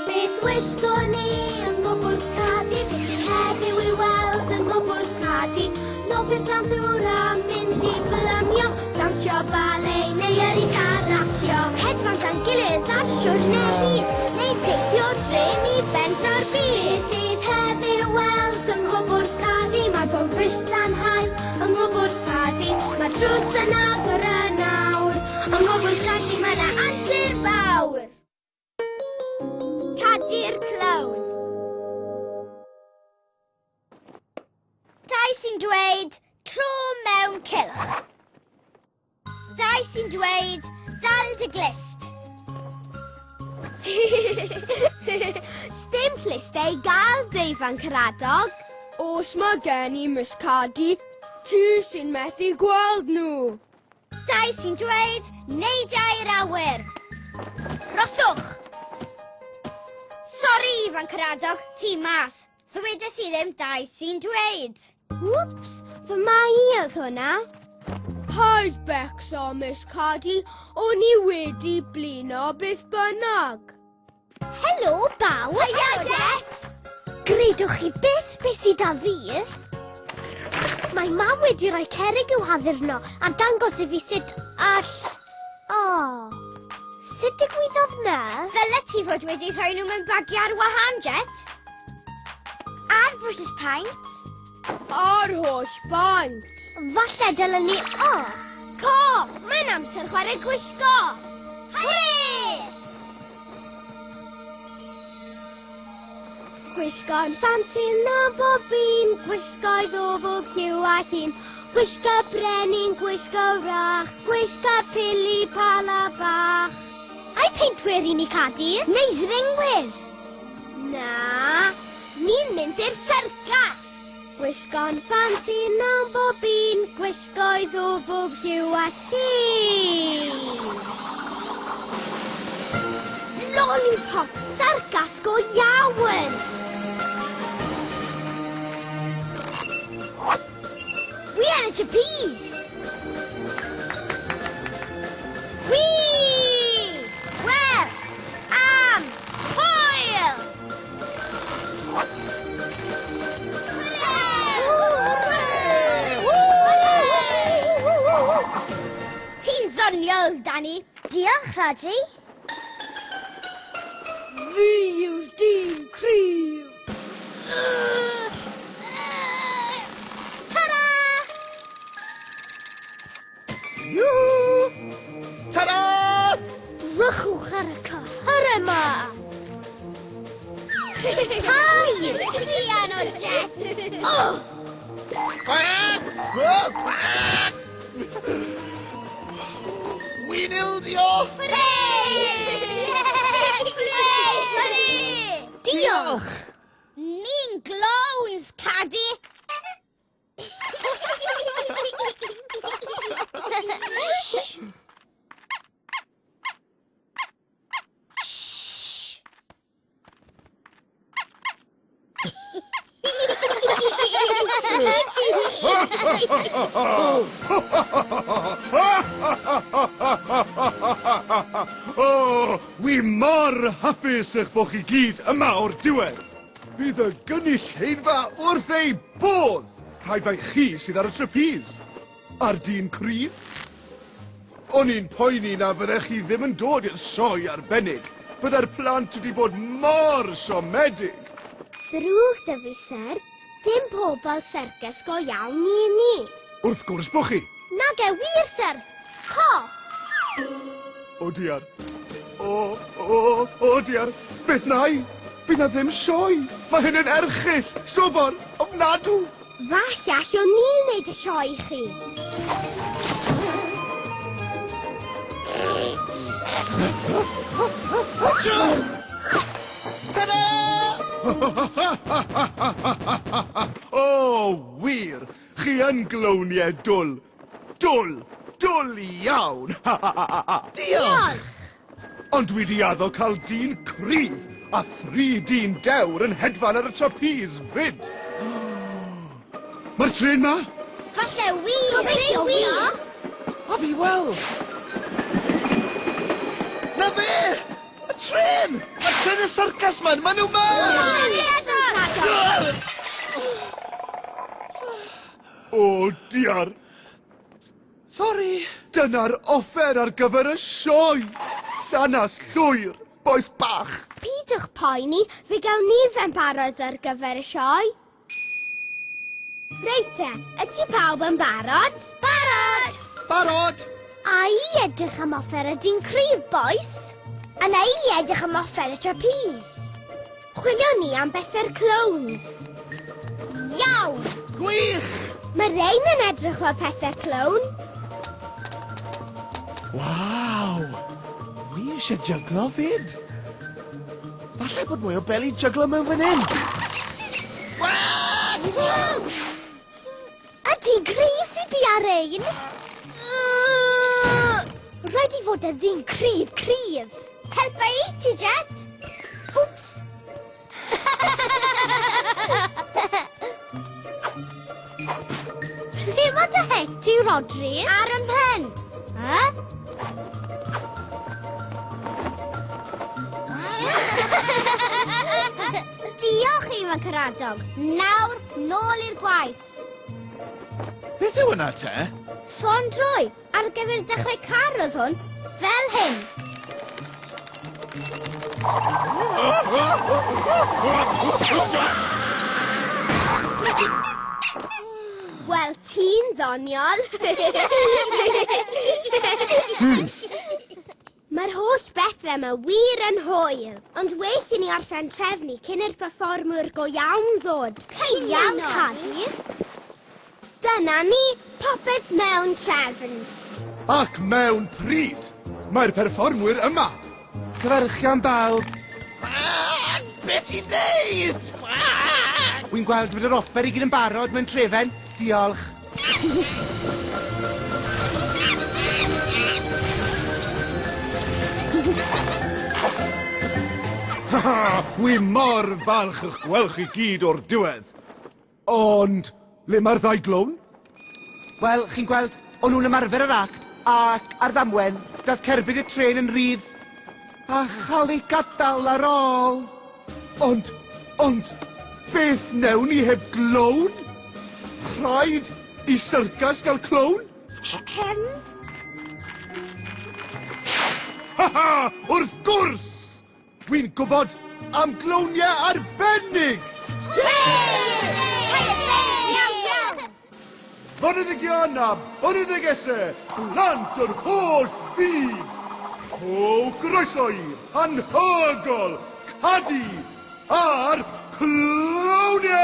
Beth wisgo ni yn Cwpwrdd Cadi, heddiw I weld yn Cwpwrdd Cadi. Nofyn dran ddŵr a mynd I blymio, dawnsio ballet neu yr I carasio. Hedfan dan gilydd ar siwrne hyd, neu teithio drem I bentra'r byd. Bydd heddiw weld yn Cwpwrdd Cadi, mae bob Bristan hael yn Cwpwrdd Cadi. Mae drws yn agor yn awr, yn Cwpwrdd Cadi mae 'na antur fawr. Cadi'r clown. Dau sy'n dweud tro mewn cylch. Dau sy'n dweud dal dy glist. Sdim clustau gael deifan Caradog. Os mae gen I Miss Cadi, ti sy'n methu gweld nhw. Dau sy'n dweud neidau'r awyr. Roswch. Sori, Ifan Caradog, ti mas. Ddwedes I ddim dau sy'n dweud. Whoops, fy mai I oedd hwnna. Paid becso, Miss Cadi, o'n I wedi blino beth bynnag. Helo, bawb. Hiya, Det. Gredwch chi beth sydd â fi? Mae mam wedi rhoi cerrig i'w haddurno a dangos I fi sut all... Sut digwyddodd na? Ddyle ti fod wedi rhoi nhw mewn bagiau'r wahan, Jet? A'r British Pint? A'r holl baint. Falle dylen ni... Co! Mae'n amser chwarae gwisgo! Hwrê! Gwisgo'n ffansi na bob un, gwisgo'i o bob lliw a llun. Gwisgo brenin, gwisgo rach, gwisgo pili pala bach. Ai peintwyr I ni Cadi? Neu ddringwyr? Na, ni'n mynd i'r syrcas. Gwisgo'n ffansi na bob un, gwisgo'i o bob lliw a llun. Lollipop, syrcas go iawn! We are a trapeze! Whee! Where am foil? Ti'n ddoniol, Danny. Diolch, Roger. Fi yw'r dyn cryf. Ta-da! Ta-da! Rychwch ar y cyhyr yma. Hai! Trian o Jet! Wi'n ildio! Hwrê! Diolch! Ni'n glowns, Cadi! Wi mor hapus eich bod chi gyd yma o'r diwedd. Bydd y gynulleidfa wrth ei bodd. Rhaid bai chi sydd ar y trapeze. A'r dyn cryf. O'n i'n poeni na fyddech chi ddim yn dod i'r sioe arbennig. Byddai'r plant wedi bod mor siomedig. Ddrwg dy fi, sir. Dim pobl syrcas go iawn ni. Wrth gwrs bo chi. Nag e wir, sir. Co! O diar. O diar. Beth nai? Bydd na ddim sioe. Mae hyn yn erchyll. Sobor. Ofnadw. Falle allwn ni wneud y sioe I chi. Ta-da! O, wir. Chi yn glowniau dwl. Dwl iawn. Diolch! Ond dwi di addo cael dyn cryf a 3 dyn dewr yn hedfan ar y trapeze fyd. Mae'r tren ma? Falle wir! A fi weld. Na fe! Y tren! Y tren y syrcas man, maen nhw O, diar. Sori. Dyna'r offer ar gyfer y sioe. Llanas llwyr, boes bach. Pidwch poeni, fe gawn ni fe'n barod ar gyfer y sioe. Reit te, ydy pawb yn barod? Barod! Barod. A I edrych am offer y dyn cryf, boes? A na I edrych am offer y trapeze. Chwilio ni am bethau'r clowns. Iawn! Gwych. Mae Rein yn edrych fel pethau clown. Waw. Wi eisiau jyglo fyd. Falle bod mwy o beli jyglo mewn fan hyn. Ydy cryf sy'n bi ar Rein? Rhaid I fod y ddyn cryf. Helpa I ti, Jet? Wps. Lle mae dy het ti, Rodri? Ar ym mhen. Diolch I fy Caradog. Nawr, nôl i'r gwaith. Beth yw hwnna te? Ffôn drwy, ar gyfer dechrau car oedd hwn, fel hyn. Wel, ti'n ddoniol. Mae'r holl bethau yma wir yn hwyl, ond well I ni orffen trefnu cyn i'r perfformwr go iawn ddod. Cyn iawn, Cadi. Dyna ni, popeth mewn trefn. Ac mewn pryd, mae'r perfformwyr yma. Cyfarchion bawb. Beth I wneud? Wy'n gweld bod yr offer I gyd yn barod mewn trefen. Diolch. Wi mor falch eich gweld chi gyd o'r diwedd. Ond, le mae'r ddau glown? Wel, chi'n gweld, o'n nhw'n ymarfer yr act, ac ar ddamwen, daeth cerbyd y tren yn rhydd, a chael ei gadael ar ôl. Ond, beth newn ni heb glown? Rhaid I syrcas gael clown? Wrth gwrs! Wi'n gwybod am glowniau arbennig! Boneddigion a boneddigesau, blant yr holl byd! O groeso I anhygol, Cadi a'r clowniau!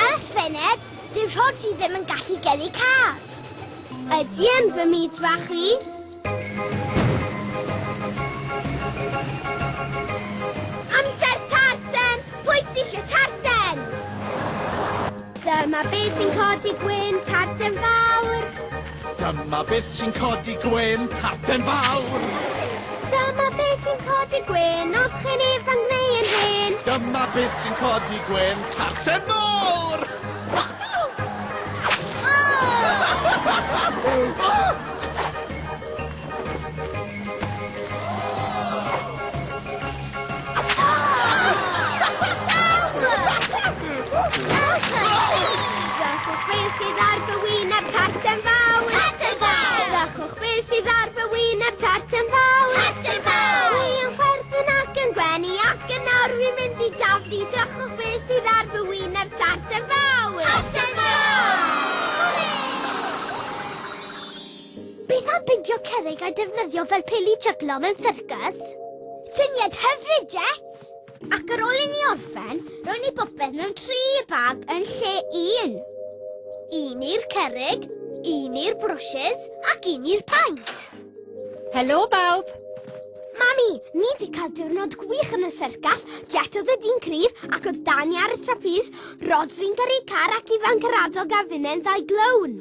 As Fened, dyw Rodri ddim yn gallu gyrru car. Ydy yn fy myd fach I? Amser tarten! Pwy sy'n tarten? Dyma beth sy'n codi gwyn tarten fawr. Dyma beth sy'n codi gwyn tarten fawr. Dyma beth sy'n codi gwyn os chi'n ifan neu yn hyn. Dyma beth sy'n codi gwyn tarten fawr. Ddechwch beth sydd ar fy wyneb tarten fawr. Tarten fawr! Ddechwch beth sydd ar fy wyneb tarten fawr. Tarten fawr! Wi yn chwerthin ac yn gwenu ac yn nawr wi'n mynd I daflu. Ddechwch beth sydd ar fy wyneb tarten fawr. Tarten fawr! Beth am beidio cerrig a defnyddio fel pili jyglo mewn syrcas? Syniad hyfryd, Jet! Ac ar ôl I ni orffen, ro'n ni bopeth mewn 3 bag yn lle 1. Un i'r cerrig, Un i'r brwsys ac un i'r paint. Helo bawb. Mami, ni wedi cael diwrnod gwych yn y syrcas, Jet oedd y dyn cryf ac oedd Dani ar y trapeze, Rodri'n gyrru car ac Ifan Caradog a Finnau'n ddau glown.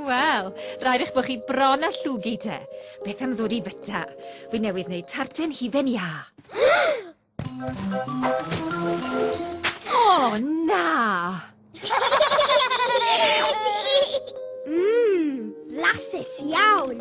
Wel, rhaid eich bod chi bron a llwgu te. Beth am ddod i byta? Fi newydd wneud tarten hufen ia. O, na! Blasus iawn.